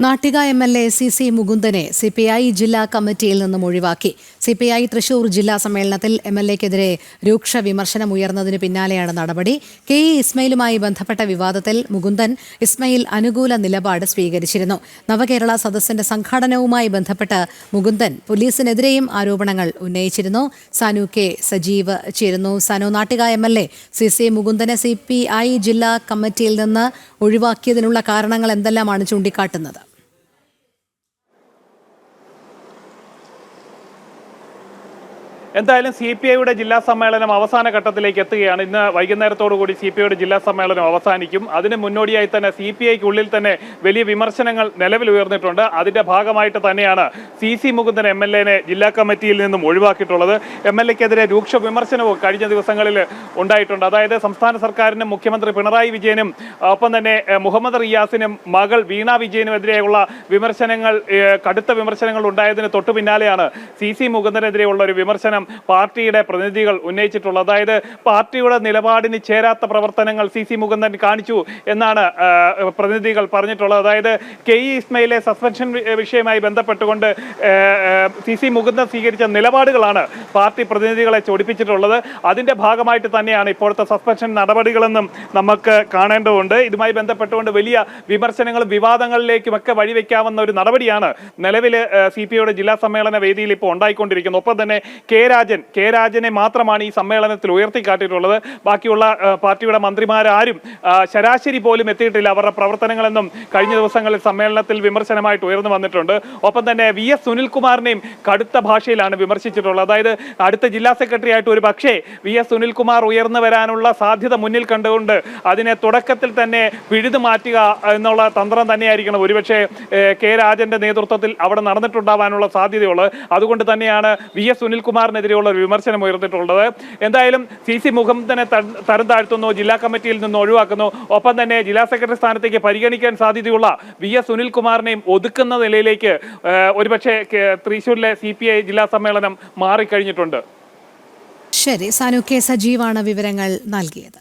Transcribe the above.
Nattika MLA. C മുകുന്ദനെ CPI ജില്ലാ കമ്മിറ്റിയിൽ നിന്നും ഒഴിവാക്കി. സിപിഐ തൃശൂർ ജില്ലാ സമ്മേളനത്തിൽ എം.എൽ.എക്കെതിരെ രൂക്ഷ വിമർശനം ഉയർന്നതിനു പിന്നാലെയാണ് നടപടി. കെ ഇസ്മയിലുമായി ബന്ധപ്പെട്ട വിവാദത്തിൽ മുകുന്ദൻ ഇസ്മയിൽ അനുകൂല നിലപാട് സ്വീകരിച്ചിരുന്നു. നവകേരള സദസ്സിന്റെ സംഘാടനവുമായി ബന്ധപ്പെട്ട് മുകുന്ദൻ പോലീസിനെതിരെയും ആരോപണങ്ങൾ ഉന്നയിച്ചിരുന്നു. സാനു കെ സജീവ് ചേരുന്നു. സാനു, നാട്ടിക എം.എൽ.എ. സി മുകുന്ദനെ സിപിഐ ജില്ലാ കമ്മിറ്റിയിൽ നിന്ന് ഒഴിവാക്കിയതിനുള്ള കാരണങ്ങൾ എന്തെല്ലാമാണ് ചൂണ്ടിക്കാട്ടുന്നത്? എന്തായാലും CPIയുടെ ജില്ലാ സമ്മേളനം അവസാന ഘട്ടത്തിലേക്ക് എത്തുകയാണ്. ഇന്ന് വൈകുന്നേരത്തോടുകൂടി CPIയുടെ ജില്ലാ സമ്മേളനം അവസാനിക്കും. അതിന് മുന്നോടിയായി തന്നെ CPIക്കുള്ളിൽ തന്നെ വലിയ വിമർശനങ്ങൾ നിലവിൽ ഉയർന്നിട്ടുണ്ട്. അതിന്റെ ഭാഗമായിട്ട് തന്നെയാണ് CC മുകുന്ദൻ MLA-നെ ജില്ലാ കമ്മിറ്റിയിൽ നിന്നും ഒഴിവാക്കിയിട്ടുള്ളത്. MLA-ക്കെതിരെ രൂക്ഷ വിമർശനവും കഴിഞ്ഞ ദിവസങ്ങളിൽ ഉണ്ടായിട്ടുണ്ട്. അതായത് സംസ്ഥാന സർക്കാരിനും മുഖ്യമന്ത്രി പിണറായി വിജയനും ഒപ്പം തന്നെ മുഹമ്മദ് റിയാസിനും മകൾ വീണ വിജയനുമെതിരെയുള്ള വിമർശനങ്ങൾ, കടുത്ത വിമർശനങ്ങൾ ഉണ്ടായതിന് തൊട്ടു പിന്നാലെയാണ് CC മുകുന്ദനെതിരെയുള്ള ഒരു വിമർശനം പാർട്ടിയുടെ പ്രതിനിധികൾ ഉന്നയിച്ചിട്ടുള്ളത്. അതായത് പാർട്ടിയുടെ നിലപാടിന് ചേരാത്ത പ്രവർത്തനങ്ങൾ CC മുകുന്ദൻ കാണിച്ചു എന്നാണ് പ്രതിനിധികൾ പറഞ്ഞിട്ടുള്ളത്. അതായത് കെ ഇസ്മയിലെ സസ്പെൻഷൻ വിഷയവുമായി ബന്ധപ്പെട്ടുകൊണ്ട് CC മുകുന്ദൻ സ്വീകരിച്ച നിലപാടുകളാണ് പാർട്ടി പ്രതിനിധികളെ ചൊടിപ്പിച്ചിട്ടുള്ളത്. അതിന്റെ ഭാഗമായിട്ട് തന്നെയാണ് ഇപ്പോഴത്തെ സസ്പെൻഷൻ നടപടികളെന്നും നമുക്ക് കാണേണ്ടതുണ്ട്. ഇതുമായി ബന്ധപ്പെട്ടുകൊണ്ട് വലിയ വിമർശനങ്ങളും വിവാദങ്ങളിലേക്കുമൊക്കെ വഴിവെക്കാവുന്ന ഒരു നടപടിയാണ് നിലവിൽ CPIയുടെ ജില്ലാ സമ്മേളന വേദിയിൽ ഇപ്പോൾ ഉണ്ടായിക്കൊണ്ടിരിക്കുന്നത്. ഒപ്പം തന്നെ കെ രാജനെ മാത്രമാണ് ഈ സമ്മേളനത്തിൽ ഉയർത്തിക്കാട്ടിയിട്ടുള്ളത്. ബാക്കിയുള്ള പാർട്ടിയുടെ മന്ത്രിമാരാരും ശരാശരി പോലും എത്തിയിട്ടില്ല. അവരുടെ പ്രവർത്തനങ്ങളെന്നും കഴിഞ്ഞ ദിവസങ്ങളിൽ സമ്മേളനത്തിൽ വിമർശനമായിട്ട് ഉയർന്നു വന്നിട്ടുണ്ട്. ഒപ്പം തന്നെ VS സുനിൽകുമാറിനെയും കടുത്ത ഭാഷയിലാണ് വിമർശിച്ചിട്ടുള്ളത്. അതായത് അടുത്ത ജില്ലാ സെക്രട്ടറി ആയിട്ട് ഒരു പക്ഷേ VS സുനിൽകുമാർ ഉയർന്നു വരാനുള്ള സാധ്യത മുന്നിൽ കണ്ടുകൊണ്ട് അതിനെ തുടക്കത്തിൽ തന്നെ പിഴുതു മാറ്റുക എന്നുള്ള തന്ത്രം തന്നെയായിരിക്കണം ഒരുപക്ഷെ കെ രാജന്റെ നേതൃത്വത്തിൽ അവിടെ നടന്നിട്ടുണ്ടാവാനുള്ള സാധ്യതയുള്ളത്. അതുകൊണ്ട് തന്നെയാണ് VS സുനിൽകുമാറിനെതിരെയുള്ള ഒരു വിമർശനം ഉയർന്നിട്ടുള്ളത്. എന്തായാലും CC മുകുന്ദനെ തരം താഴ്ത്തുന്നു, ജില്ലാ കമ്മിറ്റിയിൽ നിന്ന് ഒഴിവാക്കുന്നു. ഒപ്പം തന്നെ ജില്ലാ സെക്രട്ടറി സ്ഥാനത്തേക്ക് പരിഗണിക്കാൻ സാധ്യതയുള്ള VS സുനിൽകുമാറിനെയും ഒതുക്കുന്ന നിലയിലേക്ക് ഒരുപക്ഷെ തൃശ്ശൂരിലെ CPI ജില്ലാ സമ്മേളനം മാറിക്കഴിഞ്ഞിട്ടുണ്ട്. ശരി, സാനു കെ സജീവാണ് വിവരങ്ങൾ നൽകിയത്.